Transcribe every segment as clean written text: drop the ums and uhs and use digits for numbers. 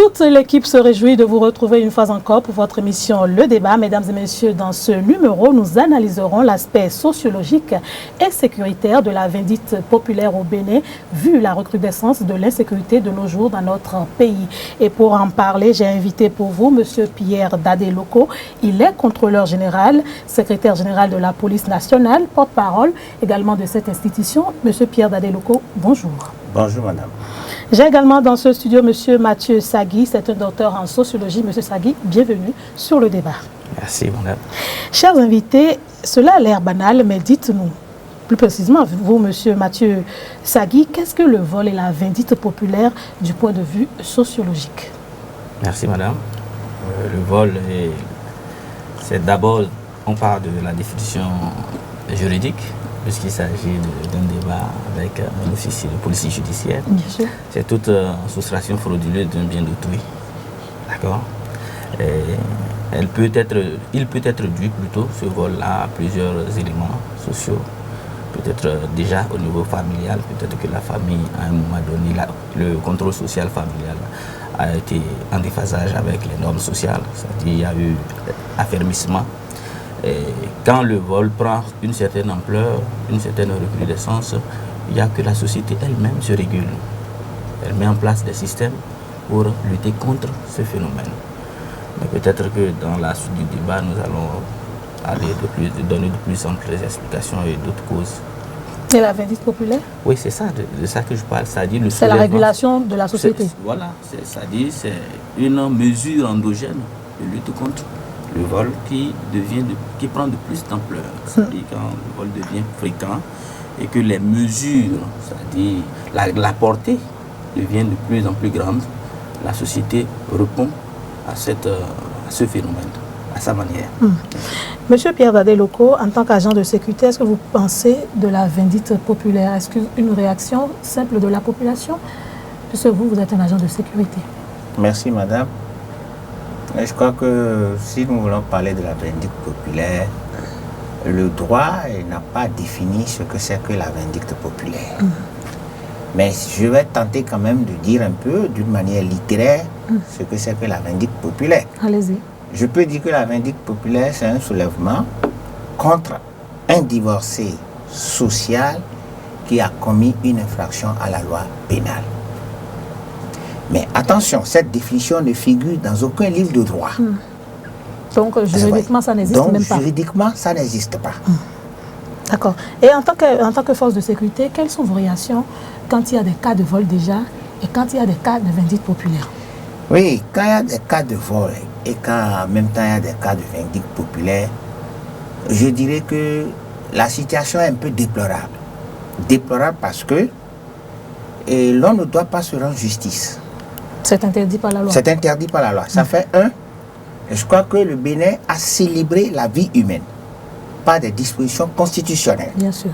Toute l'équipe se réjouit de vous retrouver une fois encore pour votre émission Le Débat. Mesdames et messieurs, dans ce numéro, nous analyserons l'aspect sociologique et sécuritaire de la vindicte populaire au Bénin, vu la recrudescence de l'insécurité de nos jours dans notre pays. Et pour en parler, j'ai invité pour vous M. Pierre Dadé-Loko. Il est contrôleur général, secrétaire général de la police nationale, porte-parole également de cette institution. M. Pierre Dadé-Loko, bonjour. Bonjour, madame. J'ai également dans ce studio M. Mathieu Sagui, c'est un docteur en sociologie. M. Sagui, bienvenue sur le débat. Merci, madame. Chers invités, cela a l'air banal, mais dites-nous, plus précisément, vous, M. Mathieu Sagui, qu'est-ce que le vol et la vindicte populaire du point de vue sociologique? Merci, madame. Le vol, c'est d'abord, on parle de la définition juridique, puisqu'il s'agit d'un débat avec un officier de police judiciaire. C'est toute soustraction frauduleuse d'un bien d'autrui. D'accord. Il peut être dû plutôt, ce vol-là, à plusieurs éléments sociaux. Peut-être déjà au niveau familial, peut-être que la famille, à un moment donné, le contrôle social familial a été en déphasage avec les normes sociales. C'est-à-dire qu'il y a eu affermissement. Et quand le vol prend une certaine ampleur, une certaine recrudescence, il n'y a que la société elle-même se régule. Elle met en place des systèmes pour lutter contre ce phénomène. Mais peut-être que dans la suite du débat, nous allons donner de plus amples explications et d'autres causes. C'est la vindicte populaire? Oui, c'est ça, de ça que je parle. C'est la régulation de la société. Voilà, c'est-à-dire c'est une mesure endogène de lutte contre le vol qui prend de plus d'ampleur. C'est-à-dire quand le vol devient fréquent et que les mesures, c'est-à-dire la portée devient de plus en plus grande, la société répond à ce phénomène, à sa manière. Monsieur Pierre Dadé-Loko, en tant qu'agent de sécurité, est-ce que vous pensez de la vindicte populaire? Est-ce qu'une réaction simple de la population? Puisque vous êtes un agent de sécurité. Merci, madame. Je crois que si nous voulons parler de la vindicte populaire, le droit n'a pas défini ce que c'est que la vindicte populaire. Mais je vais tenter quand même de dire un peu, d'une manière littéraire, ce que c'est que la vindicte populaire. Allez-y. Je peux dire que la vindicte populaire, c'est un soulèvement contre un divorcé social qui a commis une infraction à la loi pénale. Mais attention, cette définition ne figure dans aucun livre de droit. Donc juridiquement, ça n'existe même pas. Juridiquement, ça n'existe pas. D'accord. Et en tant que force de sécurité, quelles sont vos réactions quand il y a des cas de vol déjà et quand il y a des cas de vindicte populaire? Oui, quand il y a des cas de vol et quand en même temps il y a des cas de vindicte populaire, je dirais que la situation est un peu déplorable. Déplorable parce que l'on ne doit pas se rendre justice. C'est interdit par la loi. C'est interdit par la loi. Ça fait je crois que le Bénin a célébré la vie humaine par des dispositions constitutionnelles. Bien sûr.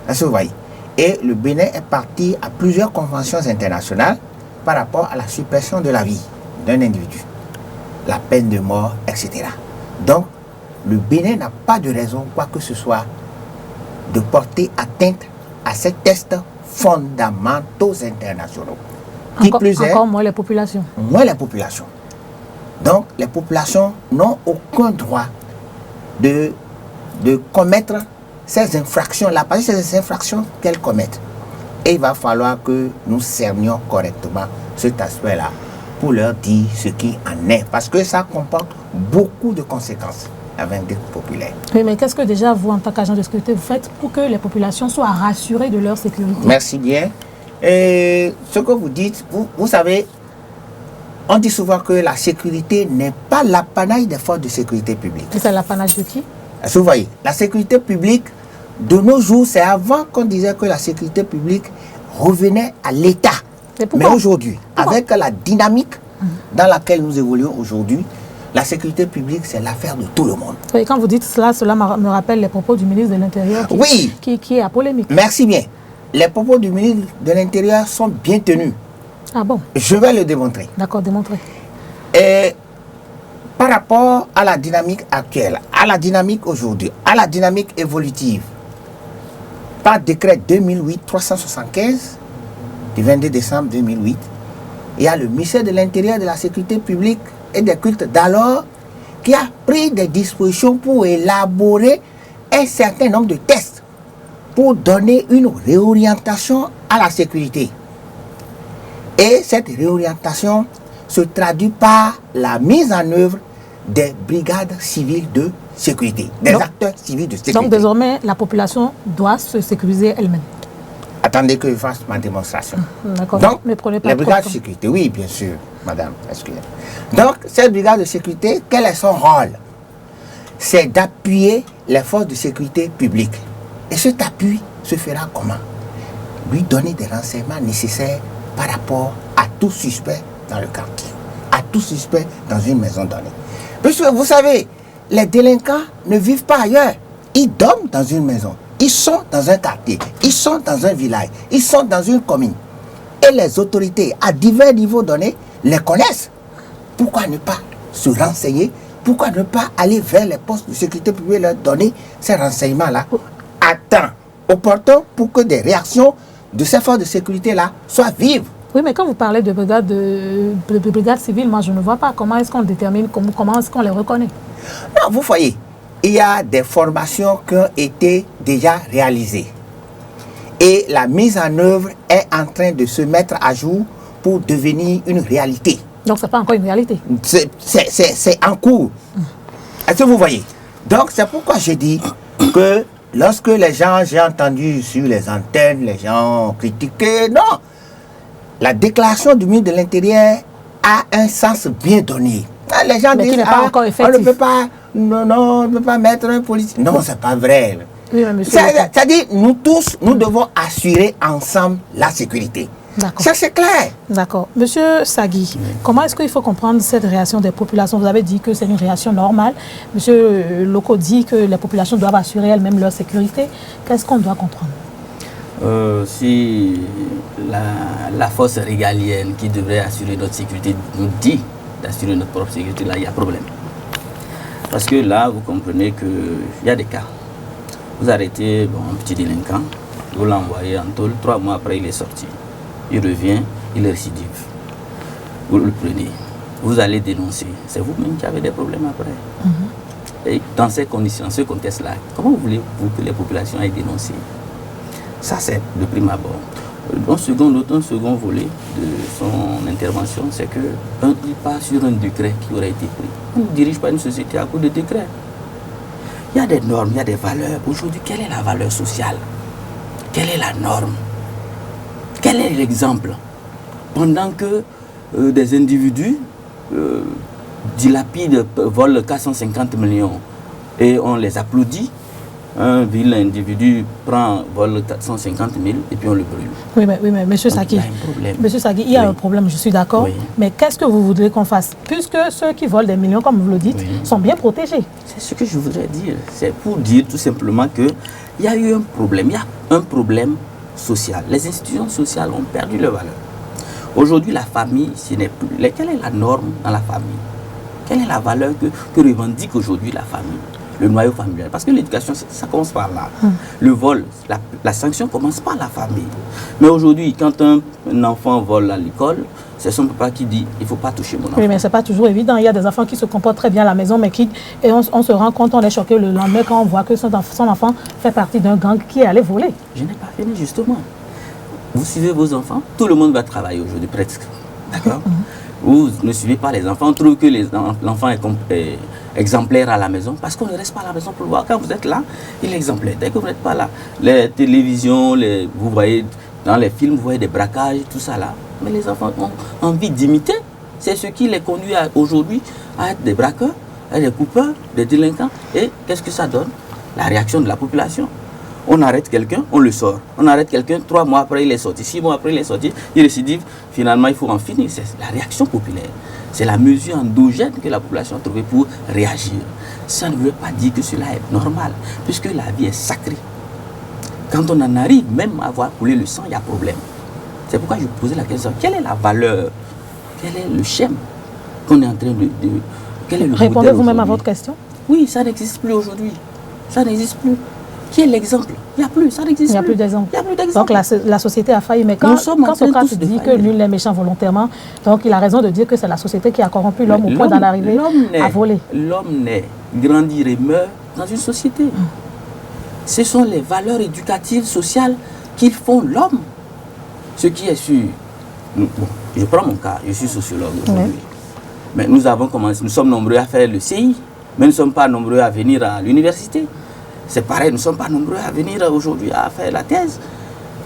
Est-ce que vous voyez? Et le Bénin est parti à plusieurs conventions internationales par rapport à la suppression de la vie d'un individu, la peine de mort, etc. Donc, le Bénin n'a pas de raison, quoi que ce soit, de porter atteinte à ces textes fondamentaux internationaux. Encore moins les populations. Moins les populations. Donc, les populations n'ont aucun droit de commettre ces infractions-là, parce que c'est ces infractions qu'elles commettent. Et il va falloir que nous cernions correctement cet aspect-là pour leur dire ce qui en est, parce que ça comporte beaucoup de conséquences, la vindicte populaire. Oui, mais qu'est-ce que déjà vous, en tant qu'agent de sécurité, vous faites pour que les populations soient rassurées de leur sécurité? Merci bien. Et ce que vous dites, vous savez, on dit souvent que la sécurité n'est pas l'apanage des forces de sécurité publique. Et c'est l'apanage de qui? Vous voyez, la sécurité publique, de nos jours, c'est avant qu'on disait que la sécurité publique revenait à l'État. Mais aujourd'hui, avec la dynamique dans laquelle nous évoluons aujourd'hui, la sécurité publique, c'est l'affaire de tout le monde. Et quand vous dites cela, cela me rappelle les propos du ministre de l'Intérieur qui est à polémique. Merci bien. Les propos du ministre de l'Intérieur sont bien tenus. Ah bon? Je vais le démontrer. D'accord, démontrez. Et par rapport à la dynamique actuelle, à la dynamique aujourd'hui, à la dynamique évolutive, par décret 2008-375 du 22 décembre 2008, il y a le ministère de l'Intérieur, de la Sécurité publique et des cultes d'alors qui a pris des dispositions pour élaborer un certain nombre de tests pour donner une réorientation à la sécurité. Et cette réorientation se traduit par la mise en œuvre des brigades civiles de sécurité, des acteurs civils de sécurité. Donc désormais, la population doit se sécuriser elle-même. Attendez que je fasse ma démonstration. D'accord. Donc, mais prenez pas les brigades de sécurité, oui, bien sûr, madame, excusez. Donc, cette brigade de sécurité, quel est son rôle? C'est d'appuyer les forces de sécurité publique. Et cet appui se fera comment? Lui donner des renseignements nécessaires par rapport à tout suspect dans le quartier, à tout suspect dans une maison donnée. Puisque vous savez, les délinquants ne vivent pas ailleurs. Ils dorment dans une maison. Ils sont dans un quartier, ils sont dans un village, ils sont dans une commune. Et les autorités, à divers niveaux donnés, les connaissent. Pourquoi ne pas se renseigner? Pourquoi ne pas aller vers les postes de sécurité publique et leur donner ces renseignements-là à temps opportun pour que des réactions de ces forces de sécurité-là soient vives? Oui, mais quand vous parlez de brigade civile, moi je ne vois pas comment est-ce qu'on détermine, comment est-ce qu'on les reconnaît. Non, vous voyez, il y a des formations qui ont été déjà réalisées. Et la mise en œuvre est en train de se mettre à jour pour devenir une réalité. Donc, ce n'est pas encore une réalité. C'est en cours. Est-ce que vous voyez? Donc, c'est pourquoi je dis que lorsque les gens, j'ai entendu sur les antennes, les gens critiquer, non. La déclaration du ministre de l'Intérieur a un sens bien donné. Les gens disent, pas encore effectif. On ne peut pas, on ne peut pas mettre un policier. Non, c'est pas vrai. Oui, c'est-à-dire, nous tous, nous devons assurer ensemble la sécurité. Ça, c'est clair. D'accord. Monsieur Sagui, comment est-ce qu'il faut comprendre cette réaction des populations? Vous avez dit que c'est une réaction normale. Monsieur Loko dit que les populations doivent assurer elles-mêmes leur sécurité. Qu'est-ce qu'on doit comprendre? Si la force régalienne qui devrait assurer notre sécurité nous dit d'assurer notre propre sécurité, là, il y a problème. Parce que là, vous comprenez qu'il y a des cas. Vous arrêtez un petit délinquant, vous l'envoyez en tôle, 3 mois après, il est sorti. Il revient, il est récidive. Vous le prenez, vous allez dénoncer. C'est vous-même qui avez des problèmes après. Et dans ces conditions, dans ce contexte-là, comment voulez-vous que les populations aient dénoncé? Ça, c'est de prime abord. Un second volet de son intervention, c'est qu'il part sur un décret qui aurait été pris. On ne dirige pas une société à cause de décret. Il y a des normes, il y a des valeurs. Aujourd'hui, quelle est la valeur sociale? Quelle est la norme? Quel est l'exemple? Pendant que des individus dilapident, volent 450 millions et on les applaudit, un vil individu vole 450 000 et puis on le brûle. Oui, mais monsieur Sagui, il y a un problème, je suis d'accord. Oui. Mais qu'est-ce que vous voudrez qu'on fasse? Puisque ceux qui volent des millions, comme vous le dites, sont bien protégés. C'est ce que je voudrais dire. C'est pour dire tout simplement qu'il y a eu un problème. Il y a un problème social. Les institutions sociales ont perdu leur valeur. Aujourd'hui, la famille, ce n'est plus. Quelle est la norme dans la famille? Quelle est la valeur que revendique aujourd'hui la famille? Le noyau familial. Parce que l'éducation, ça commence par là. Le vol, la sanction commence par la famille. Mais aujourd'hui, quand un enfant vole à l'école, c'est son papa qui dit il ne faut pas toucher mon enfant. Oui, mais ce n'est pas toujours évident. Il y a des enfants qui se comportent très bien à la maison, mais et on se rend compte, on est choqué le lendemain quand on voit que son enfant fait partie d'un gang qui est allé voler. Je n'ai pas fini, justement. Vous suivez vos enfants, tout le monde va travailler aujourd'hui, presque. D'accord? Vous ne suivez pas les enfants, on trouve que l'enfant est exemplaire à la maison parce qu'on ne reste pas à la maison pour le voir. Quand vous êtes là, il est exemplaire. Dès que vous n'êtes pas là, les télévisions, vous voyez dans les films, vous voyez des braquages, tout ça là. Mais les enfants ont envie d'imiter. C'est ce qui les conduit aujourd'hui à être des braqueurs, à être des coupeurs, des délinquants. Et qu'est-ce que ça donne? La réaction de la population. On arrête quelqu'un, on le sort. On arrête quelqu'un, 3 mois après il est sorti, 6 mois après il est sorti, il récidive. Finalement, il faut en finir. C'est la réaction populaire. C'est la mesure endogène que la population a trouvée pour réagir. Ça ne veut pas dire que cela est normal, puisque la vie est sacrée. Quand on en arrive même à voir couler le sang, il y a problème. C'est pourquoi je vous posais la question, quelle est la valeur? Quel est le schéma qu'on est en train de quel est le Répondez vous-même à votre question. Oui, ça n'existe plus aujourd'hui. Ça n'existe plus. qui est l'exemple. Il n'y a plus, ça n'existe plus. Il n'y a plus d'exemple. Il n'y a plus d'exemple. Donc la société a failli. Mais quand Socrate dit que nul n'est méchant volontairement, donc il a raison de dire que c'est la société qui a corrompu l'homme au point d'en arriver à voler. L'homme naît, grandir et meurt dans une société. Ce sont les valeurs éducatives, sociales qui font l'homme. Ce qui est sûr. Bon, je prends mon cas, je suis sociologue aujourd'hui. Mais nous avons commencé, nous sommes nombreux à faire le CI, mais nous ne sommes pas nombreux à venir à l'université. C'est pareil, nous ne sommes pas nombreux à venir aujourd'hui à faire la thèse.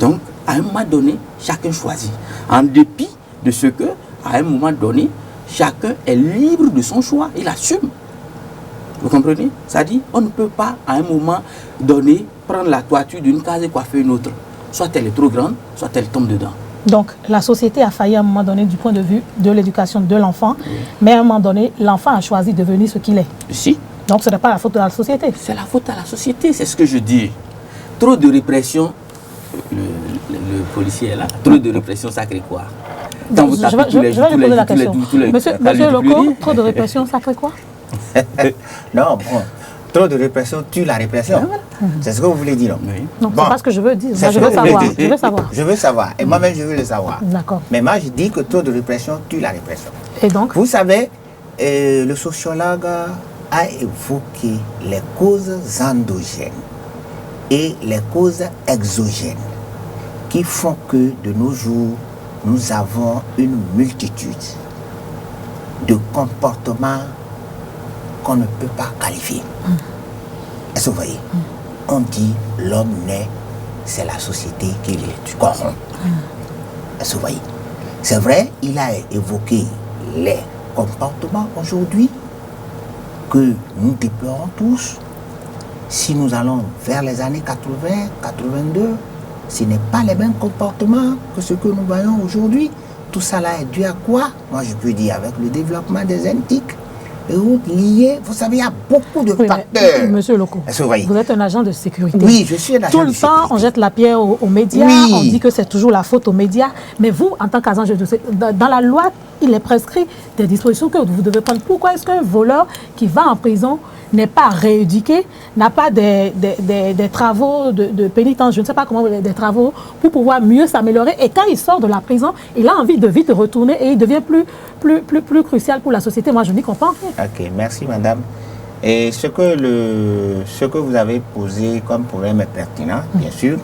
Donc, à un moment donné, chacun choisit. En dépit de ce que, à un moment donné, chacun est libre de son choix, il assume. Vous comprenez? Ça dit, on ne peut pas, à un moment donné, prendre la toiture d'une case et coiffer une autre. Soit elle est trop grande, soit elle tombe dedans. Donc, la société a failli à un moment donné du point de vue de l'éducation de l'enfant, mais à un moment donné, l'enfant a choisi de devenir ce qu'il est. Si. Donc, ce n'est pas la faute de la société. C'est la faute à la société, c'est ce que je dis. Trop de répression, le policier est là, trop de répression, ça crée quoi? Quand vous tapez tous les jours, je vais poser la question. Monsieur Loko, trop de répression, ça crée quoi? Non, bon. Trop de répression tue la répression. C'est ce que vous voulez dire, non? Oui. Non, bon, c'est pas ce que je veux dire. Moi, je veux savoir. Je veux savoir. Je veux savoir. Et moi-même, je veux le savoir. D'accord. Mais moi, je dis que trop de répression tue la répression. Et donc? Vous savez, le sociologue a évoqué les causes endogènes et les causes exogènes qui font que de nos jours, nous avons une multitude de comportements qu'on ne peut pas qualifier. Est-ce que vous voyez? On dit l'homme naît, c'est la société qui le corrompt. Est-ce que vous voyez? C'est vrai, il a évoqué les comportements aujourd'hui que nous déplorons tous. Si nous allons vers les années 80, 82, ce n'est pas les mêmes comportements que ce que nous voyons aujourd'hui. Tout ça là est dû à quoi? Moi je peux dire avec le développement des antiques. Lié, vous savez, il y a beaucoup de facteurs. Monsieur Loko, vous êtes un agent de sécurité. Oui, je suis un agent de sécurité. Tout le temps, on jette la pierre aux médias, on dit que c'est toujours la faute aux médias. Mais vous, en tant qu'agent de sécurité, dans la loi, il est prescrit des dispositions que vous devez prendre. Pourquoi est-ce qu'un voleur qui va en prison n'est pas rééduqué, n'a pas des travaux de pénitence, je ne sais pas comment, des travaux pour pouvoir mieux s'améliorer. Et quand il sort de la prison, il a envie de vite retourner et il devient plus crucial pour la société. Moi, je n'y comprends rien. Ok, merci madame. Et ce que vous avez posé comme problème est pertinent, bien sûr.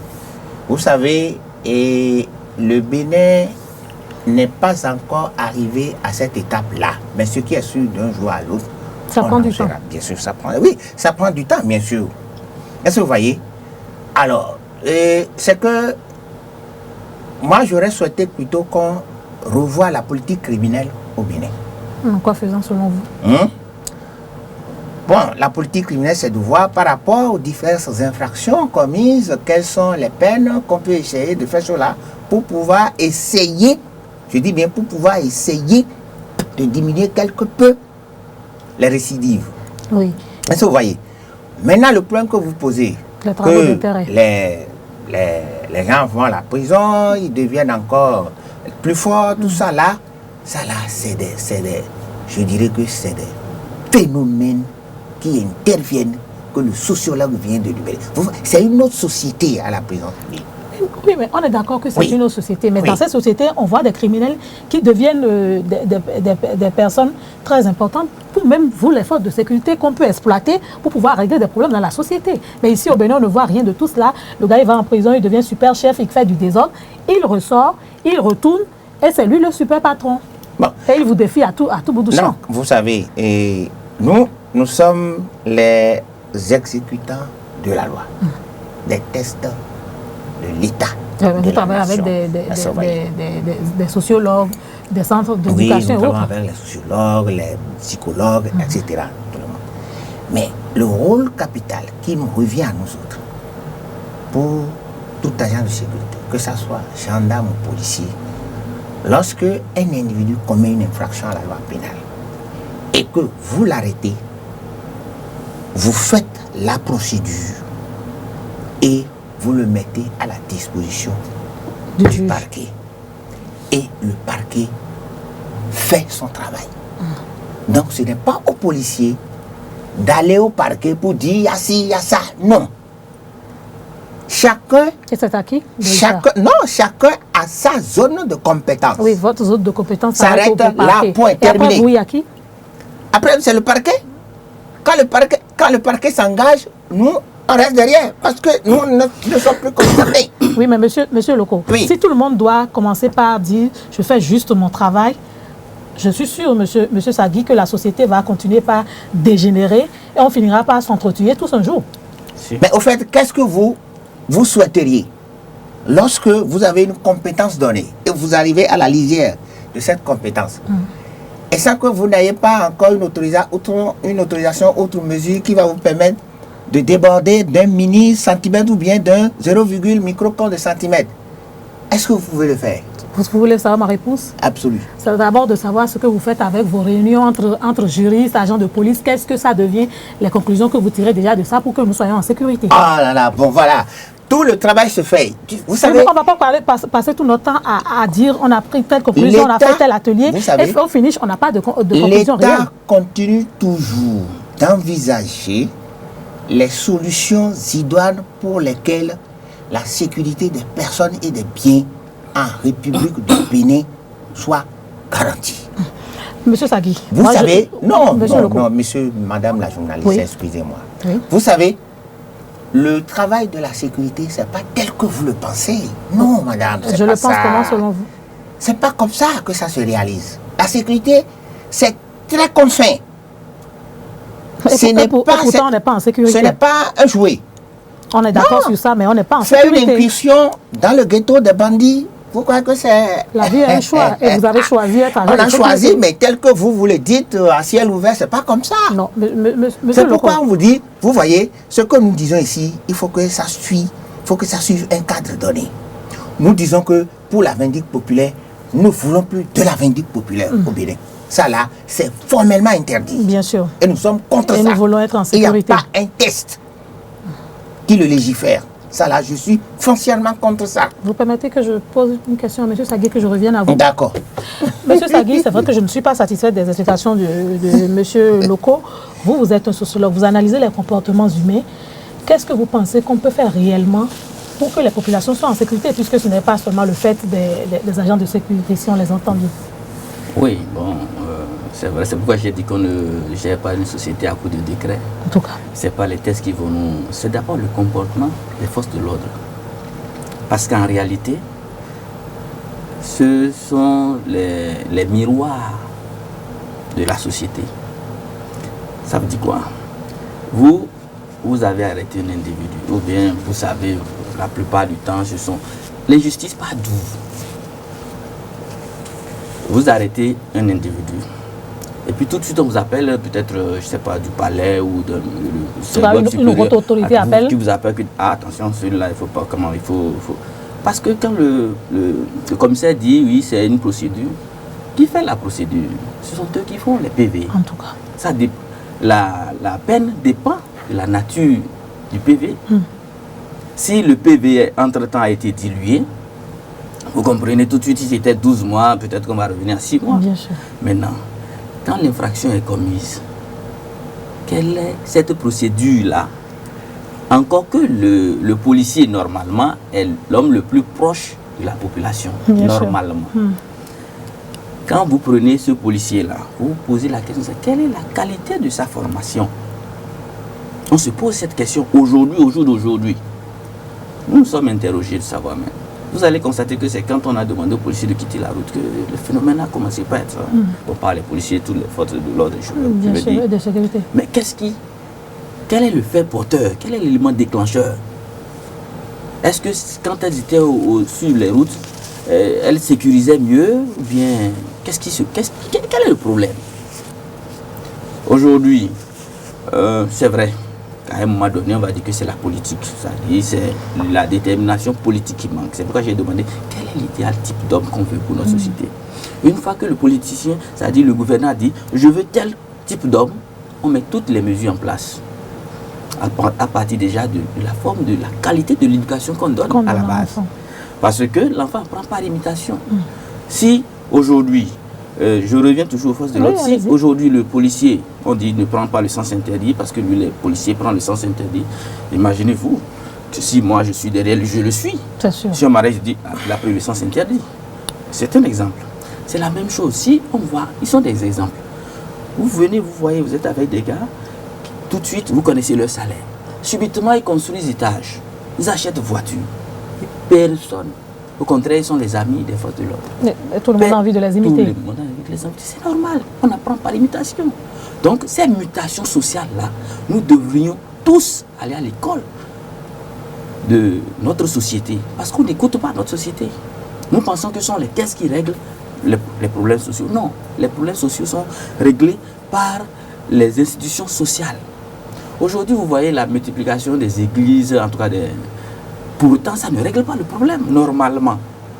Vous savez, et le Bénin n'est pas encore arrivé à cette étape-là. Mais ce qui est sûr d'un jour à l'autre, ça prend du temps. Bien sûr, ça prend. Oui, ça prend du temps, bien sûr. Est-ce que vous voyez? Alors, c'est que moi, j'aurais souhaité plutôt qu'on revoie la politique criminelle au Bénin. En quoi faisant selon vous? Bon, la politique criminelle, c'est de voir par rapport aux diverses infractions commises, quelles sont les peines qu'on peut essayer de faire cela pour pouvoir essayer, je dis bien pour pouvoir essayer de diminuer quelque peu les récidives. Oui. Est-ce que vous voyez? Maintenant, le point que vous posez, les travaux d'intérêt. Les gens vont à la prison, ils deviennent encore plus forts, tout ça là, c'est des, je dirais que c'est des phénomènes qui interviennent, que le sociologue vient de libérer. C'est une autre société à la prison. Oui, mais on est d'accord que c'est une autre société. Mais dans cette société, on voit des criminels qui deviennent des personnes très importantes pour même vous, les forces de sécurité, qu'on peut exploiter pour pouvoir régler des problèmes dans la société. Mais ici, au Bénin, on ne voit rien de tout cela. Le gars, il va en prison, il devient super chef, il fait du désordre, il ressort, il retourne, et c'est lui le super patron. Bon. Et il vous défie à tout bout de champ. Non, vous savez, nous sommes les exécutants de la loi, des tests de l'État. Vous travaillez avec des sociologues, des centres d'éducation. Oui, nous travaillons avec les sociologues, les psychologues, etc. Tout le monde. Mais le rôle capital qui nous revient à nous autres, pour tout agent de sécurité, que ce soit gendarme ou policier, lorsque un individu commet une infraction à la loi pénale et que vous l'arrêtez, vous faites la procédure et vous le mettez à la disposition du parquet. Et le parquet fait son travail. Donc ce n'est pas au policier d'aller au parquet pour dire il y a ci, il y a ça. Non. chacun, Et c'est à qui de le chacun a sa zone de compétence. faire? Oui, votre zone de compétence S'arrête au là, parquet. point, Et après, terminé. vous, il y a qui? Après, c'est le parquet. Quand le parquet s'engage, nous, on reste derrière parce que nous ne sommes plus concernés. Oui, mais monsieur Loko, Oui. si tout le monde doit commencer par dire « je fais juste mon travail », je suis sûr, monsieur Sagui, que la société va continuer par dégénérer et on finira par s'entretuer tous un jour. Mais au fait, qu'est-ce que vous souhaiteriez lorsque vous avez une compétence donnée et vous arrivez à la lisière de cette compétence et sans que vous n'ayez pas encore une autorisation, autre mesure qui va vous permettre de déborder d'un mini-centimètre ou bien d'un 0, microcon de centimètre. Est-ce que vous pouvez le faire? Vous voulez savoir ma réponse? Absolument. C'est d'abord de savoir ce que vous faites avec vos réunions entre juristes, agents de police. Qu'est-ce que ça devient, les conclusions que vous tirez déjà de ça pour que nous soyons en sécurité. Ah là là, bon voilà. Tout le travail se fait. Vous savez, Mais on ne va pas passer tout notre temps à dire on a pris telle conclusion, on a fait tel atelier, vous savez, et au finish, on n'a pas de conclusion réelle. l'État continue toujours d'envisager les solutions idoines pour lesquelles la sécurité des personnes et des biens en République du Bénin soit garantie. Monsieur Sagui. Vous savez, Monsieur madame la journaliste, Oui. excusez-moi. Oui. Vous savez, le travail de la sécurité, c'est pas tel que vous le pensez. Non, madame, c'est Je pas le pense ça. comment selon vous? C'est pas comme ça que ça se réalise. La sécurité, c'est très contraint. Et pourtant, on n'est pas en sécurité. Ce n'est pas un jouet. On est d'accord Non. sur ça, mais on n'est pas en Faire une sécurité. incursion dans le ghetto des bandits, vous croyez que c'est... La vie est un choix. Et vous avez choisi d'être agent On de a sécurité. choisi, mais tel que vous le dites, à ciel ouvert, c'est pas comme ça. Non, monsieur C'est Loko, pourquoi on vous dit, vous voyez, ce que nous disons ici, il faut que ça suive un cadre donné. Nous disons que pour la vindicte populaire, nous ne voulons plus de la vindicte populaire au Bénin. Ça là, c'est formellement interdit. bien sûr. Et nous sommes contre Et ça. nous voulons être en Il n'y a sécurité. pas un test qui le légifère. Ça là, je suis foncièrement contre ça. Vous permettez que je pose une question à monsieur Sagui, que je revienne à vous. D'accord. Monsieur Sagui, c'est vrai que je ne suis pas satisfaite des explications de monsieur Loko. Vous êtes un sociologue, vous analysez les comportements humains. Qu'est-ce que vous pensez qu'on peut faire réellement pour que les populations soient en sécurité, puisque ce n'est pas seulement le fait des agents de sécurité, si on les entend bien? Oui, bon, c'est vrai, c'est pourquoi j'ai dit qu'on ne gère pas une société à coup de décret. En tout cas. Ce n'est pas les tests qui vont nous... C'est d'abord le comportement des forces de l'ordre. Parce qu'en réalité, ce sont les miroirs de la société. Ça veut dire quoi? Vous avez arrêté un individu, ou bien vous savez, la plupart du temps, ce sont l'injustice pas d'où. Vous arrêtez un individu. Et puis tout de suite on vous appelle peut-être, je ne sais pas, du palais ou de une haute autorité appelle. qui vous appelle que attention, celui-là, il faut pas, comment il faut. Parce que quand le commissaire dit oui, c'est une procédure, qui fait la procédure? Ce sont eux qui font les PV. En tout cas. La peine dépend de la nature du PV. Si le PV entre-temps a été dilué, vous comprenez tout de suite, si c'était 12 mois, peut-être qu'on va revenir à 6 mois. Bien sûr. Maintenant, quand l'infraction est commise, quelle est cette procédure-là? Encore que le policier, normalement, est l'homme le plus proche de la population, Bien normalement. Quand vous prenez ce policier-là, vous vous posez la question, quelle est la qualité de sa formation? On se pose cette question aujourd'hui, au jour d'aujourd'hui. Nous nous sommes interrogés de savoir même. Vous allez constater que c'est quand on a demandé aux policiers de quitter la route que le phénomène a commencé par être... On parle des policiers, toutes les forces de l'ordre, Bien sûr, de sécurité. Mais quel est le fait porteur? Quel est l'élément déclencheur? Est-ce que quand elles étaient sur les routes, elles sécurisaient mieux? Ou bien, quel est le problème? Aujourd'hui, c'est vrai. À un moment donné, on va dire que c'est la politique. C'est-à-dire c'est la détermination politique qui manque. C'est pourquoi j'ai demandé quel est l'idéal type d'homme qu'on veut pour notre société. Une fois que le politicien, c'est-à-dire le gouverneur dit je veux tel type d'homme, on met toutes les mesures en place. À partir déjà de la forme, de la qualité de l'éducation qu'on donne à la base. Parce que l'enfant apprend par imitation. Si aujourd'hui, je reviens toujours aux forces de l'ordre. Si aujourd'hui le policier, on dit ne prend pas le sens interdit parce que lui, les policiers prennent le sens interdit, imaginez-vous, Si moi je suis derrière, je le suis. C'est sûr. Si on m'arrête, je dis, la préadolescence interdit. C'est un exemple. C'est la même chose. Si on voit, ils sont des exemples. Vous venez, vous voyez, vous êtes avec des gars, tout de suite, vous connaissez leur salaire. Subitement, ils construisent étages. Ils achètent voitures. Personne. Au contraire, ils sont les amis des forces de l'ordre. Tout le monde a envie de les imiter. Tout le monde a envie de les imiter. C'est normal. On apprend par imitation. Donc, ces mutations sociales-là, nous devrions tous aller à l'école de notre société. Parce qu'on n'écoute pas notre société. Nous pensons que ce sont les caisses qui règlent les problèmes sociaux. Non, les problèmes sociaux sont réglés par les institutions sociales. Aujourd'hui, vous voyez la multiplication des églises, en tout cas des... Pourtant, ça ne règle pas le problème, normalement.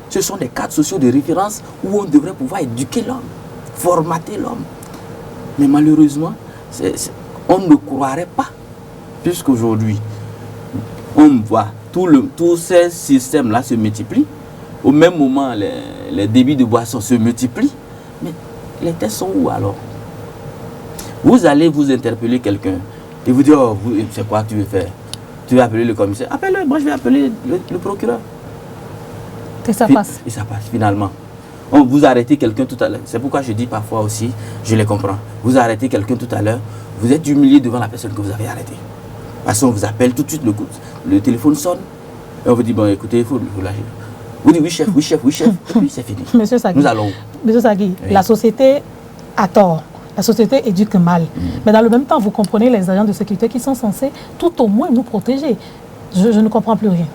Ce sont des cadres sociaux de référence où on devrait pouvoir éduquer l'homme, formater l'homme. Mais malheureusement, on ne croirait pas. Puisqu'aujourd'hui, on voit tous ces systèmes-là se multiplient. Au même moment, les débits de boissons se multiplient. Mais les tests sont où alors? Vous allez vous interpeller quelqu'un et vous dire, oh, c'est quoi que tu veux faire? Tu veux appeler le commissaire? Appelle-le, moi je vais appeler le procureur. Et ça passe. Et ça passe, finalement. On vous arrêtez quelqu'un tout à l'heure. C'est pourquoi je dis parfois aussi, je les comprends. Vous arrêtez quelqu'un tout à l'heure, vous êtes humilié devant la personne que vous avez arrêtée. Parce qu'on vous appelle tout de suite, le téléphone sonne, et on vous dit, bon écoutez, il faut vous lâcher. Vous dites, oui chef, oui chef, oui chef, et puis c'est fini. Monsieur Sagui, nous allons. Monsieur Sagui, Oui. La société a tort. La société éduque mal. Mais dans le même temps, vous comprenez les agents de sécurité qui sont censés tout au moins nous protéger. Je ne comprends plus rien.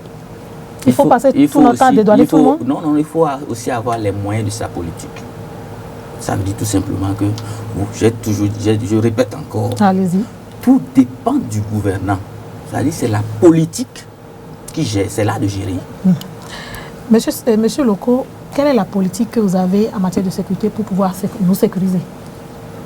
Il faut passer tout notre temps à dédouaner tout le monde. Non, il faut aussi avoir les moyens de sa politique. Ça veut dire tout simplement que, je répète encore, Allez-y. tout dépend du gouvernant. C'est-à-dire c'est la politique qui gère, c'est là de gérer. Monsieur Loko, quelle est la politique que vous avez en matière de sécurité pour pouvoir nous sécuriser?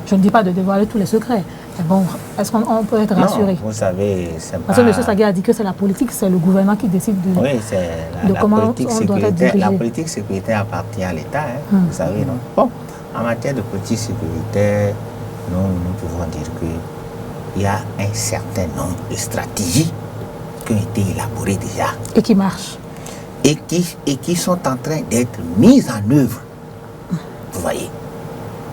Je ne dis pas de dévoiler tous les secrets. Mais bon, est-ce qu'on peut être rassuré? Non, vous savez, c'est pas... Parce que M. Sagui a dit que c'est la politique, c'est le gouvernement qui décide de, Oui, c'est de la comment politique on doit être sécuritaire. dirigé. La politique sécuritaire appartient à l'État, vous savez, non? Bon, en matière de politique sécuritaire, nous pouvons dire qu'il y a un certain nombre de stratégies qui ont été élaborées déjà. Et qui marchent. Et qui sont en train d'être mises en œuvre. Vous voyez.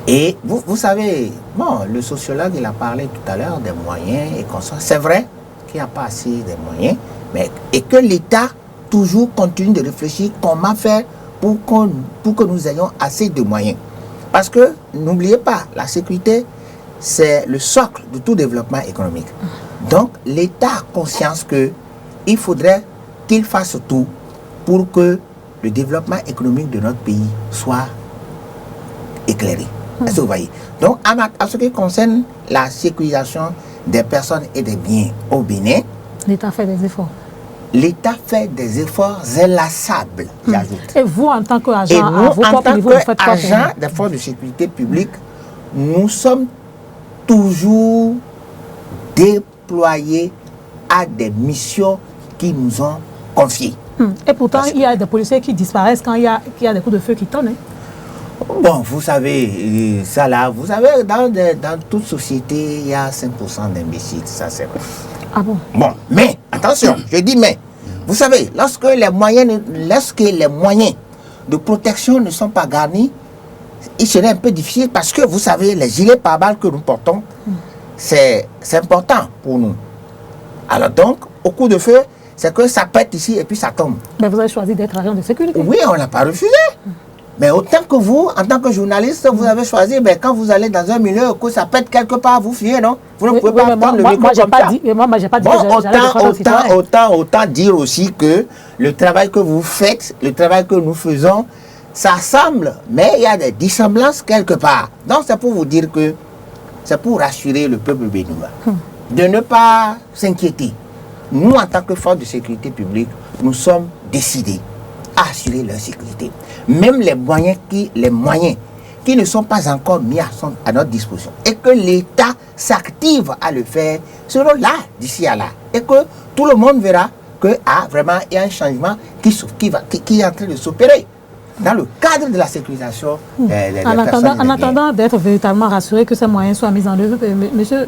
Et vous savez, bon, le sociologue, il a parlé tout à l'heure des moyens et qu'on soit. C'est vrai qu'il n'y a pas assez de moyens, mais et que l'État toujours continue de réfléchir comment faire pour que nous ayons assez de moyens. Parce que, n'oubliez pas, la sécurité, c'est le socle de tout développement économique. Donc, l'État a conscience qu'il faudrait qu'il fasse tout pour que le développement économique de notre pays soit éclairé. Est-ce que vous voyez? Donc, en ce qui concerne la sécurisation des personnes et des biens au Bénin, L'État fait des efforts. l'État fait des efforts inlassables, j'ajoute. Et vous, en tant Et qu'agent, nous, à vos en propres tant niveaux, vous faites quoi pour qu'agents des forces de sécurité publique, nous sommes toujours déployés à des missions qui nous ont confiées. Et pourtant, il y a des policiers qui disparaissent quand il y a des coups de feu qui tonnent. Bon, vous savez, ça là, vous savez, dans toute société, il y a 5% d'imbéciles, ça c'est vrai. Ah bon? Bon, mais, attention, je dis mais, vous savez, lorsque les moyens de protection ne sont pas garnis, il serait un peu difficile parce que, vous savez, les gilets pare-balles que nous portons, c'est important pour nous. Alors donc, au coup de feu, c'est que ça pète ici et puis ça tombe. Mais vous avez choisi d'être agent de sécurité. Oui, on ne l'a pas refusé. Mais autant que vous, en tant que journaliste, vous avez choisi, ben, quand vous allez dans un milieu, que ça pète quelque part, vous fiez, non? Vous ne pouvez pas prendre le micro comme ça. Moi, j'ai pas dit Bon, que j'allais défendre un citoyen. autant dire aussi que le travail que vous faites, le travail que nous faisons, ça semble, mais il y a des dissemblances quelque part. Donc c'est pour vous dire que c'est pour rassurer le peuple béninois de ne pas s'inquiéter. Nous, en tant que force de sécurité publique, nous sommes décidés à assurer leur sécurité. Même les moyens qui ne sont pas encore mis à notre disposition et que l'État s'active à le faire seront là d'ici à là. Et que tout le monde verra que vraiment il y a un changement qui est en train de s'opérer. dans le cadre de la sécurisation des En personnes. attendant d'être véritablement rassuré que ces moyens soient mis en œuvre,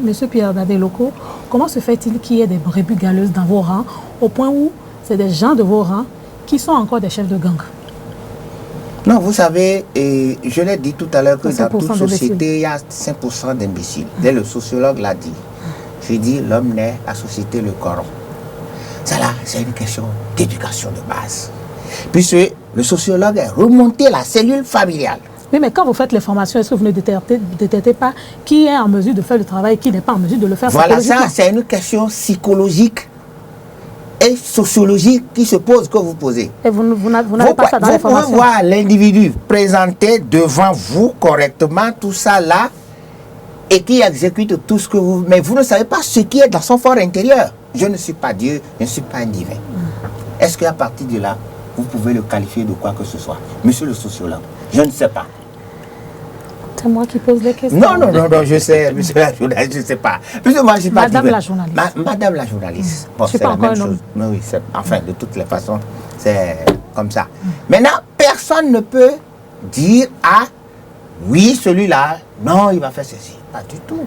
monsieur Pierre Dadé-Loko, comment se fait-il qu'il y ait des brebis galeuses dans vos rangs, au point où c'est des gens de vos rangs qui sont encore des chefs de gang? Non, vous savez, je l'ai dit tout à l'heure que dans toute 5% société, il y a 5% d'imbéciles. Dès le sociologue l'a dit. Je dis, l'homme naît, la société le corrompt. Ça là, c'est une question d'éducation de base. Puisque le sociologue est remonté à la cellule familiale. Oui, mais quand vous faites les formations, est-ce que vous ne détectez pas qui est en mesure de faire le travail et qui n'est pas en mesure de le faire? Voilà, ça, c'est une question psychologique et sociologique qui se pose, que vous posez. Et vous n'avez pas ça dans les formations? Vous pouvez voir l'individu présenter devant vous correctement tout ça là et qui exécute tout ce que vous... Mais vous ne savez pas ce qui est dans son fort intérieur. Je ne suis pas Dieu, je ne suis pas un divin. Est-ce qu'à partir de là, vous pouvez le qualifier de quoi que ce soit? Monsieur le sociologue, je ne sais pas. C'est moi qui pose les questions. Non, je sais, monsieur la journaliste, je ne sais pas. Puisque moi, je suis pas Madame divin. la journaliste. Madame la journaliste. Bon, Je suis c'est pas la encore même un homme. chose. Mais oui, enfin, de toutes les façons, c'est comme ça. Maintenant, personne ne peut dire, ah, oui, celui-là, non, il va faire ceci. Pas du tout.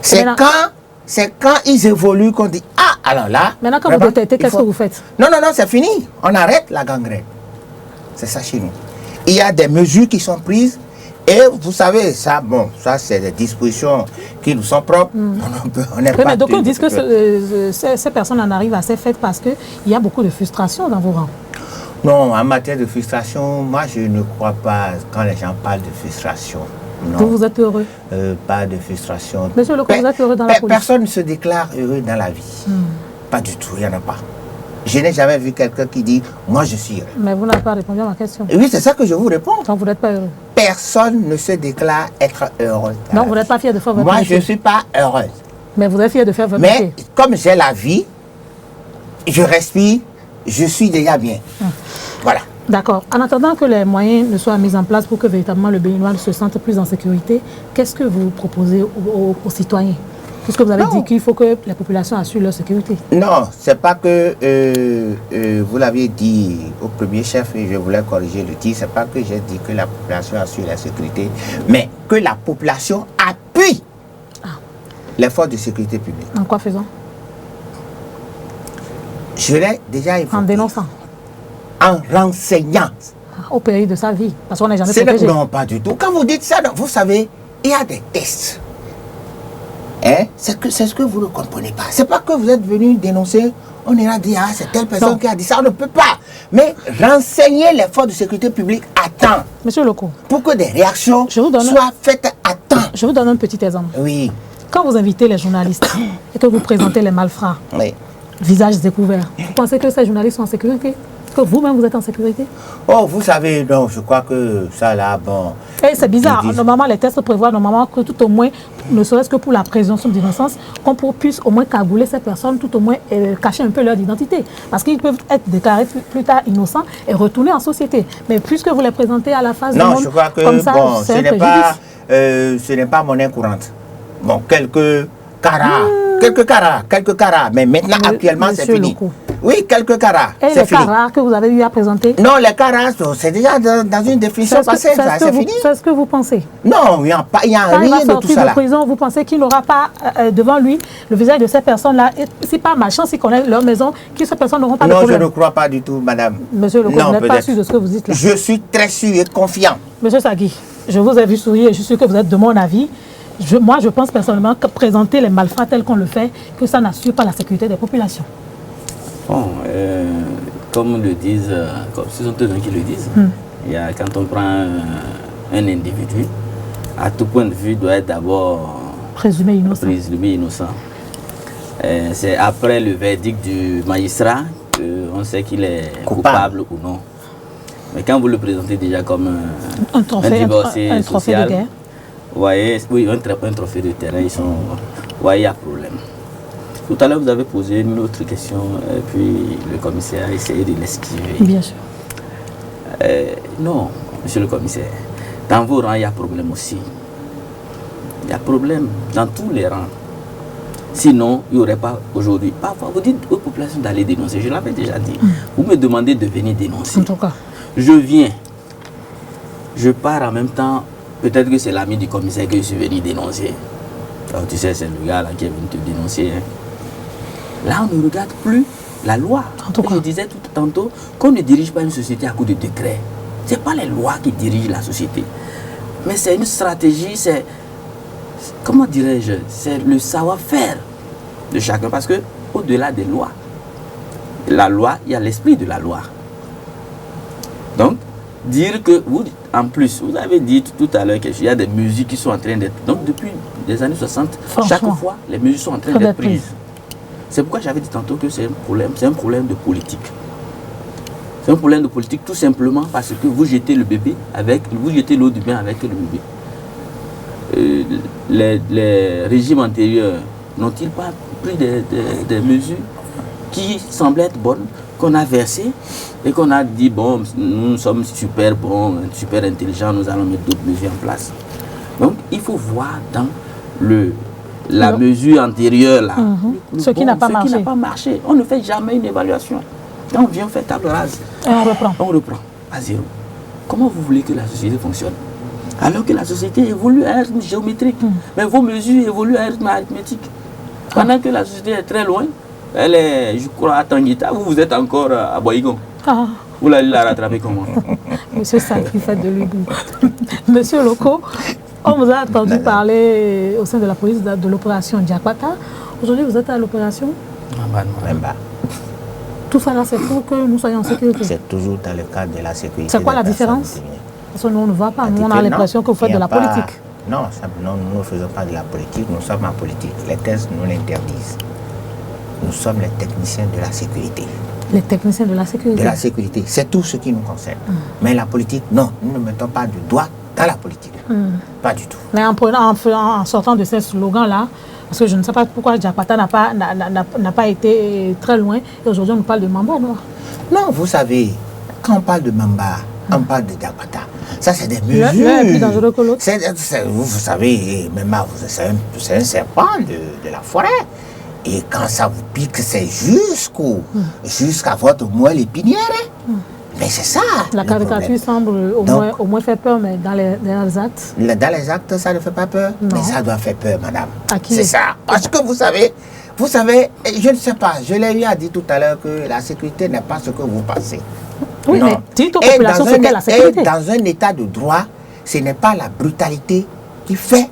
C'est quand ils évoluent qu'on dit, ah, alors là... Maintenant, quand vous détectez, qu'est-ce que vous faites? Non, c'est fini. On arrête la gangrène. C'est ça chez nous. Il y a des mesures qui sont prises. Et vous savez, ça, bon, ça c'est des dispositions qui nous sont propres. On n'est pas... Mais donc on dit que ces personnes en arrivent à ces fêtes parce qu'il y a beaucoup de frustration dans vos rangs. Non, en matière de frustration, moi je ne crois pas quand les gens parlent de frustration. Non. Donc vous êtes heureux? Pas de frustration. Monsieur Loko, vous êtes heureux dans la police? Personne ne se déclare heureux dans la vie. Pas du tout, il n'y en a pas. Je n'ai jamais vu quelqu'un qui dit « moi je suis heureux ». Mais vous n'avez pas répondu à ma question. Et oui, c'est ça que je vous réponds. Donc vous n'êtes pas heureux? Personne ne se déclare être heureux. Non, vous n'êtes pas fier de faire votre métier. métier? Moi, je ne suis pas heureuse. Mais vous êtes fier de faire votre métier? Mais comme j'ai la vie, je respire, je suis déjà bien. Voilà. D'accord. En attendant que les moyens ne soient mis en place pour que véritablement le Béninois se sente plus en sécurité, qu'est-ce que vous proposez aux citoyens? Puisque vous avez dit qu'il faut que la population assure leur sécurité. Non, c'est pas que vous l'aviez dit au premier chef et je voulais corriger le tir, c'est pas que j'ai dit que la population assure la sécurité, mais que la population appuie les forces de sécurité publique. En quoi faisant? Je l'ai déjà évoqué. En dénonçant? En renseignant. Au péril de sa vie, parce qu'on n'est jamais protégé. Non, pas du tout. Quand vous dites ça, vous savez, il y a des tests. Hein? C'est ce que vous ne comprenez pas. C'est pas que vous êtes venu dénoncer, on ira dire, ah, c'est telle personne qui a dit ça, on ne peut pas. Mais renseigner les forces de sécurité publique à temps. Monsieur Loko, pour que des réactions soient faites à temps. Je vous donne un petit exemple. Oui. Quand vous invitez les journalistes et que vous présentez les malfrats, visages découverts, vous pensez que ces journalistes sont en sécurité? Que vous-même vous êtes en sécurité? Oh, vous savez, non, je crois que ça là, bon... Et c'est bizarre, normalement les tests prévoient normalement que tout au moins, ne serait-ce que pour la présomption d'innocence, qu'on puisse au moins cagouler ces personnes, tout au moins cacher un peu leur identité. Parce qu'ils peuvent être déclarés plus tard innocents et retourner en société. Mais puisque vous les présentez à la face du monde, je crois que comme ça, bon, c'est un préjudice. Ce n'est pas monnaie courante. Bon, quelques carats, mais maintenant actuellement c'est fini. Oui, quelques carats. Et les carats que vous avez eu à présenter? Non, les carats, c'est déjà dans une définition passée, c'est fini. C'est ce que vous pensez? Non, il n'y a rien de tout ça là. De prison, vous pensez qu'il n'aura pas devant lui le visage de ces personnes-là? Si par malchance, il connaît leur maison, que ces personnes n'auront pas de problème? Non, je ne crois pas du tout, madame. Monsieur Loko, vous n'êtes pas sûr de ce que vous dites là? Je suis très sûr et confiant. Monsieur Sagui, je vous ai vu sourire et je suis sûr que vous êtes de mon avis. Moi, je pense personnellement que présenter les malfrats tels qu'on le fait, que ça n'assure pas la sécurité des populations. Bon, comme le disent, comme ce sont eux qui le disent, il y a, quand on prend un individu, à tout point de vue, doit être d'abord présumé innocent. C'est après le verdict du magistrat qu'on sait qu'il est coupable ou non. Mais quand vous le présentez déjà comme un divorcé social, de guerre. Vous voyez, oui, un trophée de terrain, ils sont, vous voyez, il y a problème. Tout à l'heure, vous avez posé une autre question, et puis le commissaire a essayé de l'esquiver. Bien sûr. Non, monsieur le commissaire, dans vos rangs, il y a problème aussi. Il y a problème dans tous les rangs. Sinon, il n'y aurait pas aujourd'hui. Parfois, vous dites aux populations d'aller dénoncer. Je l'avais déjà dit. Vous me demandez de venir dénoncer. En tout cas. Je viens. je pars en même temps, peut-être que c'est l'ami du commissaire que je suis venu dénoncer. Alors, tu sais, c'est le gars là qui est venu te dénoncer. Hein. Là, on ne regarde plus la loi. Et je disais tout tantôt qu'on ne dirige pas une société à coup de décret. Ce n'est pas les lois qui dirigent la société. Mais c'est une stratégie, c'est, comment dirais-je, c'est le savoir-faire de chacun. Parce que au-delà des lois, la loi, il y a l'esprit de la loi. Donc, dire que, vous, en plus, vous avez dit tout à l'heure qu'il y a des mesures qui sont en train d'être... Donc, depuis les années 60, chaque fois, les mesures sont en train d'être prises. C'est pourquoi j'avais dit tantôt que c'est un problème de politique. C'est un problème de politique tout simplement parce que vous jetez le bébé avec, vous jetez l'eau du bain avec le bébé. Les régimes antérieurs n'ont-ils pas pris des mesures qui semblaient être bonnes, qu'on a versées et qu'on a dit, bon, nous sommes super bons, super intelligents, nous allons mettre d'autres mesures en place. Donc, il faut voir dans la mesure antérieure, là, ce qui n'a pas marché. On ne fait jamais une évaluation. Quand on vient faire table rase, on reprend à zéro. Comment vous voulez que la société fonctionne? Alors que la société évolue à un rythme géométrique, mais vos mesures évoluent à un rythme arithmétique. Pendant que la société est très loin, elle est, je crois, à Tanguita, vous êtes encore à Boïgon. Vous allez la rattraper comment? Monsieur Saki fait de lui. Monsieur Loko, on vous a entendu parler au sein de la police de l'opération Diakwata. Aujourd'hui, vous êtes à l'opération Memba. Tout ça là, c'est pour que nous soyons en sécurité. C'est toujours dans le cadre de la sécurité. C'est quoi la différence? Parce que nous, on ne voit pas. Nous, on a l'impression que vous faites de la politique. Non, nous ne faisons pas de la politique. Nous sommes en politique. Les thèses nous l'interdisent. Nous sommes les techniciens de la sécurité. Les techniciens de la sécurité? De la sécurité. C'est tout ce qui nous concerne. Mais la politique, non. Nous ne mettons pas de doigt dans la politique. Pas du tout. Mais en sortant de ces slogans-là, parce que je ne sais pas pourquoi Diakwata n'a pas été très loin, et aujourd'hui on nous parle de Mamba, non? Non, vous savez, quand on parle de Mamba, on parle de Diakwata. Ça, c'est des mesures. L'un est plus dangereux que l'autre. Vous savez, Mamba, c'est un serpent de la forêt. Et quand ça vous pique, c'est jusqu'à votre moelle épinière. Mais c'est ça. La caricature semble au moins faire peur, mais dans les actes. Dans les actes, ça ne fait pas peur. Non. Mais ça doit faire peur, madame. À qui? C'est ça. Parce que vous savez, je ne sais pas, je l'ai eu à dire tout à l'heure que la sécurité n'est pas ce que vous pensez. Oui, non. mais dites aux populations ce qu'est la sécurité. Et dans un état de droit, ce n'est pas la brutalité qui fait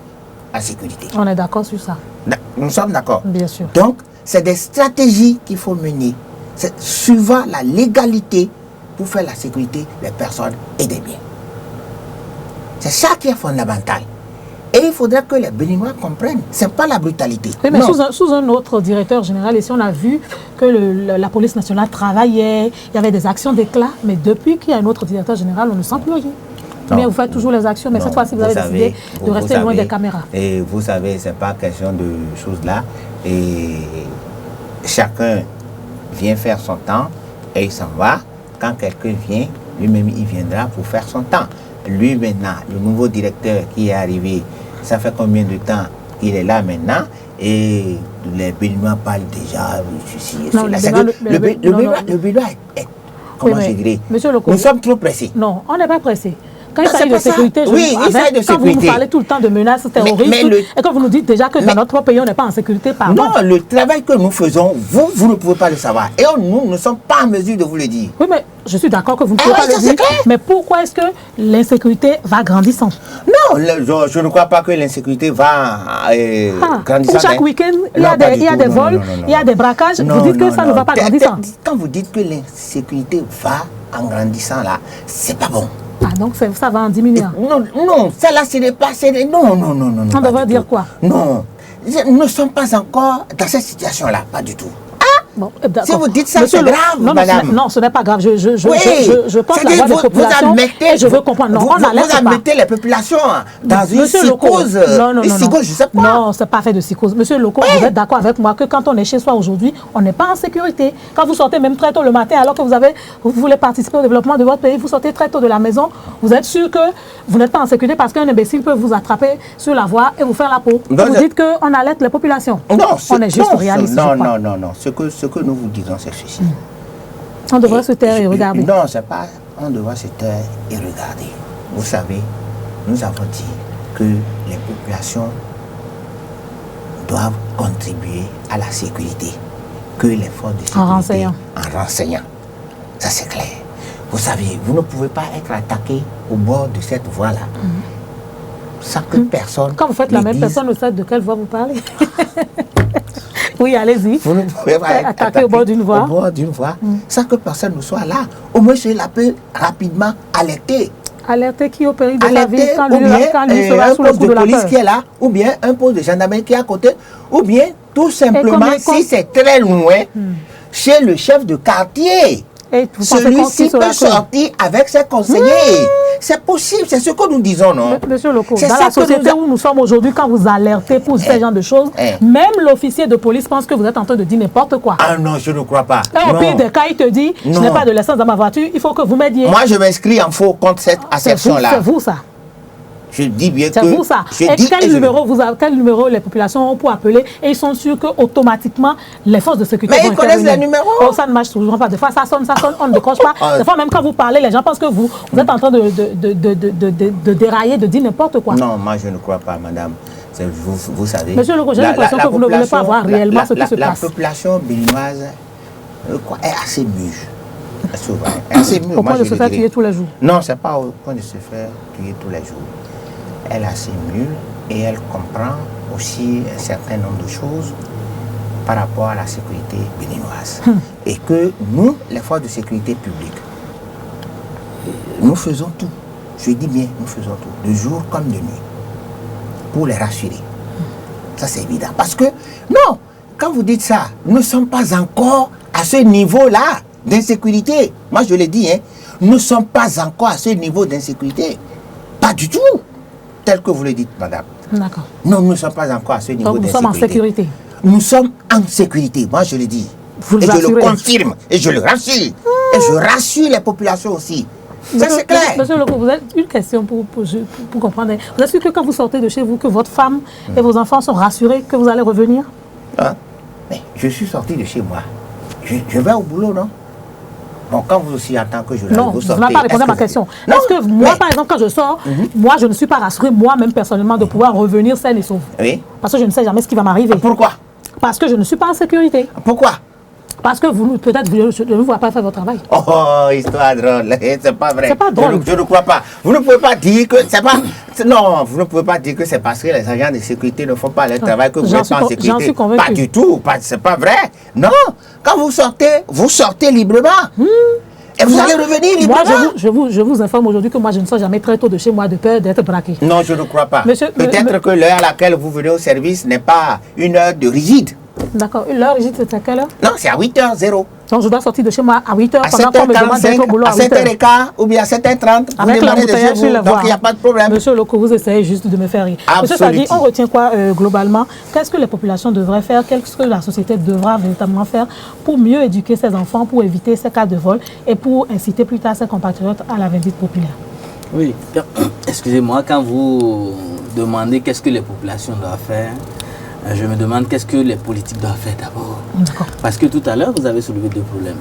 la sécurité. On est d'accord sur ça. Nous sommes d'accord. Bien sûr. Donc, c'est des stratégies qu'il faut mener. C'est suivant la légalité pour faire la sécurité des personnes et des biens. C'est ça qui est fondamental. Et il faudrait que les Béninois comprennent. Ce n'est pas la brutalité. Oui, mais sous un autre directeur général, ici, on a vu que la police nationale travaillait, il y avait des actions d'éclat, mais depuis qu'il y a un autre directeur général, on ne sent plus rien. Mais vous faites toujours les actions, mais cette fois-ci, vous avez décidé de rester loin des caméras. Et vous savez, ce n'est pas question de choses là. Et chacun vient faire son temps et il s'en va. Quand quelqu'un vient, lui-même, il viendra pour faire son temps. Lui, maintenant, le nouveau directeur qui est arrivé, ça fait combien de temps qu'il est là maintenant? Et les Béninois parlent déjà de ceci. Le Béninois est, comment je dirais, nous sommes trop pressés. Non, on n'est pas pressés. Quand il s'agit de sécurité, quand vous nous parlez tout le temps de menaces terroristes, et quand vous nous dites déjà que dans notre pays, on n'est pas en sécurité, pardon. Non, le travail que nous faisons, vous ne pouvez pas le savoir. Et nous ne sommes pas en mesure de vous le dire. Oui, mais je suis d'accord que vous ne pouvez pas le dire. Mais pourquoi est-ce que l'insécurité va grandissant? Non, je ne crois pas que l'insécurité va grandissant. Chaque week-end, il y a des vols, il y a des braquages. Vous dites que ça ne va pas grandissant. Quand vous dites que l'insécurité va en grandissant, là, c'est pas bon. Ah, donc ça va en diminuant? Non, ça là, ce n'est pas... Non. On devrait dire quoi? Non, nous ne sommes pas encore dans cette situation-là, pas du tout. Bon, si vous dites ça, c'est grave, madame. Non, ce n'est pas grave. Je pense la voix des populations et je veux comprendre. Non, on n'allait pas. Vous mettez les populations dans une psychose. Non. Je sais pas. Non, ce n'est pas fait de psychose. Monsieur Loko, vous êtes d'accord avec moi que quand on est chez soi aujourd'hui, on n'est pas en sécurité. Quand vous sortez même très tôt le matin, alors que vous voulez participer au développement de votre pays, vous sortez très tôt de la maison, vous êtes sûr que vous n'êtes pas en sécurité parce qu'un imbécile peut vous attraper sur la voie et vous faire la peau. Vous dites qu'on alerte les populations. Non, on est juste réaliste. Non. Ce que nous vous disons, c'est ceci. On devrait se taire et regarder. Non, c'est pas. On devrait se taire et regarder. vous savez, nous avons dit que les populations doivent contribuer à la sécurité, que les forces de sécurité en renseignant. Ça c'est clair. Vous savez, vous ne pouvez pas être attaqué au bord de cette voie-là. Sans que personne. Quand vous faites la même personne, ne sait de quelle voie vous parlez. Oui, allez-y. Vous ne pouvez pas être attaqué au bord d'une voie. Au bord d'une voie, sans que personne ne soit là. Au moins, cela peut rapidement alerter. Alerter qui au péril de sa vie quand ou bien sera un sous le poste coup de de la police peur. qui est là, ou bien un poste de gendarmerie qui est à côté, ou bien tout simplement, si c'est très loin, chez le chef de quartier. Celui-ci peut sortir avec ses conseillers. C'est possible, c'est ce que nous disons, non? Monsieur Loko, dans la société où nous sommes aujourd'hui, quand vous alertez pour ce genre de choses, même l'officier de police pense que vous êtes en train de dire n'importe quoi. Ah non, je ne crois pas. Et au pire des cas, il te dit, je n'ai pas de l'essence dans ma voiture, il faut que vous m'aidiez. Moi, je m'inscris en faux contre cette assertion-là. C'est vous, ça. Je dis bien que... C'est vous, ça. Et quel numéro les populations ont pour appeler et ils sont sûrs qu'automatiquement, les forces de sécurité vont intervenir. Mais ils connaissent les numéros. Oh, ça ne marche toujours pas. Des fois, ça sonne, on ne décroche pas. Des fois, même quand vous parlez, les gens pensent que vous êtes en train de dérailler, de dire n'importe quoi. Non, moi, je ne crois pas, madame. Vous savez... Monsieur Legault, j'ai l'impression que vous ne voulez pas voir réellement ce qui se passe. La population béninoise est assez mûre. Au point de se faire tuer tous les jours. Non, ce n'est pas au point de se faire tuer tous les jours. Elle est assez mûre et elle comprend aussi un certain nombre de choses par rapport à la sécurité béninoise. Et que nous, les forces de sécurité publique, nous faisons tout. Je dis bien, nous faisons tout, de jour comme de nuit, pour les rassurer. Ça, c'est évident. Parce que, non, quand vous dites ça, nous ne sommes pas encore à ce niveau-là d'insécurité. Moi, je l'ai dit, nous ne sommes pas encore à ce niveau d'insécurité. Pas du tout. Tel que vous le dites, madame. D'accord. Non, nous ne sommes pas encore à ce niveau d'insécurité. Nous sommes en sécurité. Nous sommes en sécurité, moi je le dis. Vous et je le confirme, et je le rassure. Et je rassure les populations aussi. Ça c'est clair. Monsieur Legault, vous avez une question pour comprendre. Vous êtes sûr que quand vous sortez de chez vous, que votre femme et vos enfants sont rassurés que vous allez revenir? Mais je suis sorti de chez moi. Je vais au boulot, non? Bon, quand vous aussi, en tant que journaliste, vous sortez... Non, vous n'avez pas répondu à ma question. Est-ce que moi, par exemple, quand je sors, moi, je ne suis pas rassurée, moi-même, personnellement, de pouvoir revenir saine et sauve. Oui. Parce que je ne sais jamais ce qui va m'arriver. Pourquoi? Parce que je ne suis pas en sécurité. Pourquoi? Parce que vous, peut-être, vous ne voulez pas faire votre travail. Oh, histoire drôle. C'est pas vrai. C'est pas drôle. Je ne crois pas. Vous ne pouvez pas dire que c'est pas... Non, vous ne pouvez pas dire que c'est parce que les agents de sécurité ne font pas leur travail que vous n'êtes pas en sécurité. J'en suis convaincue. Pas du tout. C'est pas vrai. Non. Quand vous sortez librement. Et vous allez revenir librement. Moi, je vous informe aujourd'hui que moi, je ne sors jamais très tôt de chez moi de peur d'être braqué. Non, je ne crois pas. Peut-être que l'heure à laquelle vous venez au service n'est pas une heure de rigide. D'accord. L'heure rigide, c'est à quelle heure? Non, c'est à 8h00. Donc, je dois sortir de chez moi à 8h pendant qu'on me demande d'être au boulot à 7h15 ou bien à 7h30. Avec l'embouteillage sur la voie. Donc, il n'y a pas de problème. Monsieur Loko, vous essayez juste de me faire rire. Monsieur Sadi, on retient quoi globalement? Qu'est-ce que les populations devraient faire? Qu'est-ce que la société devra véritablement faire pour mieux éduquer ses enfants, pour éviter ces cas de vol et pour inciter plus tard ses compatriotes à la vindicte populaire? Oui, excusez-moi, quand vous demandez qu'est-ce que les populations doivent faire, je me demande qu'est-ce que les politiques doivent faire d'abord. Parce que tout à l'heure, vous avez soulevé deux problèmes.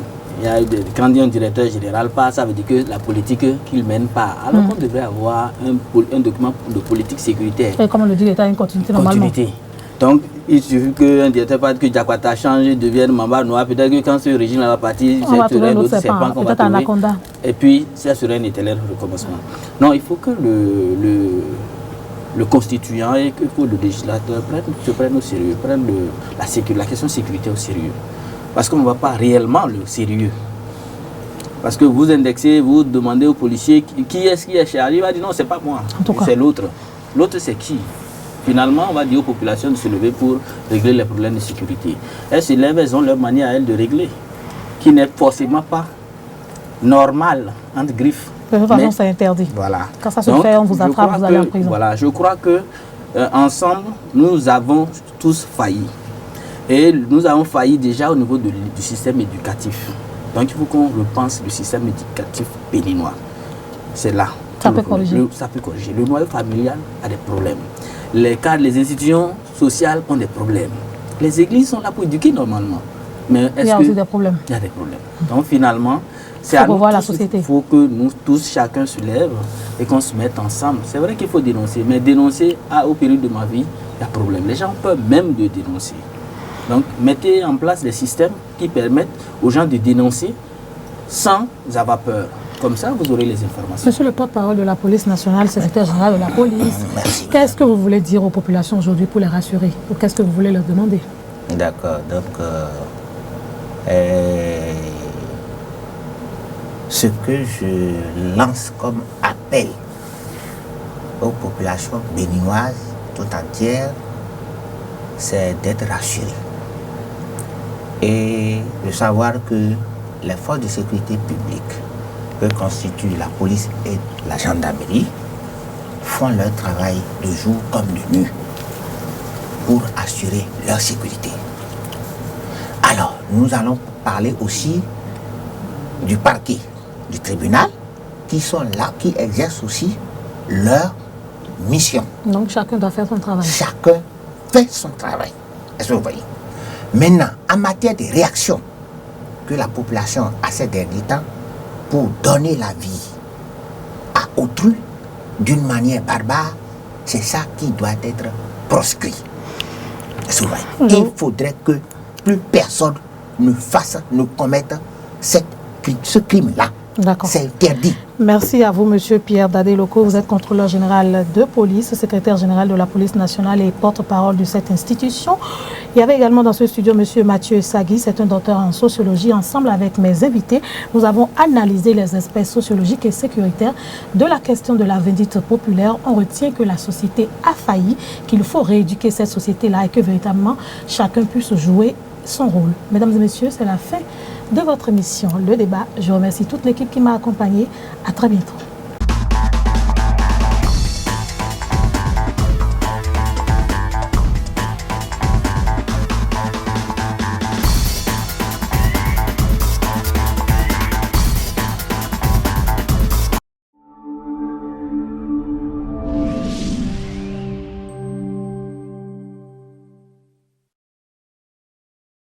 Quand dit un directeur général pas, ça veut dire que la politique qu'il mène pas. Alors qu'on devrait avoir un document de politique sécuritaire. Et comme on le dit, l'État a une continuité normalement. Donc, il suffit qu'un directeur parle que Diakwata change, devienne Mamba Noir. Peut-être que quand ce régime va partir, c'est serait un autre serpent qu'on va trouver. Et puis, ça serait un éternel recommencement. Non, il faut que le constituant et que le législateur se prenne au sérieux, prenne la question sécurité au sérieux. Parce qu'on ne va pas réellement le sérieux. Parce que vous indexez, vous demandez aux policiers qui est chargé, il va dire non, c'est pas moi, c'est l'autre. L'autre, c'est qui? Finalement, on va dire aux populations de se lever pour régler les problèmes de sécurité. Elles se lèvent, elles ont leur manière à elles de régler, qui n'est forcément pas normale, entre griffes. De toute façon, c'est interdit. Voilà. Quand ça se fait, on vous attrape, vous allez en prison. Voilà, je crois que ensemble, nous avons tous failli. Et nous avons failli déjà au niveau du système éducatif. Donc il faut qu'on repense le système éducatif béninois. C'est là. Ça peut corriger. Ça peut corriger. Le noyau familial a des problèmes. Les cadres, les institutions sociales ont des problèmes. Les églises sont là pour éduquer normalement. Mais il y a aussi des problèmes. Il y a des problèmes. Donc finalement, C'est à nous revoir la tous, société. il faut que nous tous, chacun se lève et qu'on se mette ensemble. C'est vrai qu'il faut dénoncer, mais dénoncer au période de ma vie, il y a problème. Les gens peuvent même de dénoncer. Donc, mettez en place des systèmes qui permettent aux gens de dénoncer sans avoir peur. Comme ça, vous aurez les informations. Monsieur le porte-parole de la police nationale, secrétaire général de la police, qu'est-ce que vous voulez dire aux populations aujourd'hui pour les rassurer? Ou qu'est-ce que vous voulez leur demander? D'accord. Donc, ce que je lance comme appel aux populations béninoises tout entières, c'est d'être rassurés et de savoir que les forces de sécurité publique que constituent la police et la gendarmerie font leur travail de jour comme de nuit pour assurer leur sécurité. Alors, nous allons parler aussi du parquet, du tribunal, qui sont là, qui exercent aussi leur mission. Donc chacun doit faire son travail. Chacun fait son travail. Est-ce que vous voyez? Maintenant, en matière de réaction que la population a ces derniers temps pour donner la vie à autrui d'une manière barbare, c'est ça qui doit être proscrit. Est-ce que vous voyez? Il faudrait que plus personne ne commette ce crime-là. D'accord. C'est interdit. Merci à vous, Monsieur Pierre Dadé-Loko. Vous êtes contrôleur général de police, secrétaire général de la police nationale et porte-parole de cette institution. Il y avait également dans ce studio Monsieur Mathieu Sagui, c'est un docteur en sociologie. Ensemble avec mes invités, nous avons analysé les aspects sociologiques et sécuritaires de la question de la vindicte populaire. On retient que la société a failli, qu'il faut rééduquer cette société-là et que véritablement chacun puisse jouer son rôle. Mesdames et messieurs, c'est la fin de votre émission Le Débat. Je remercie toute l'équipe qui m'a accompagné. À très bientôt.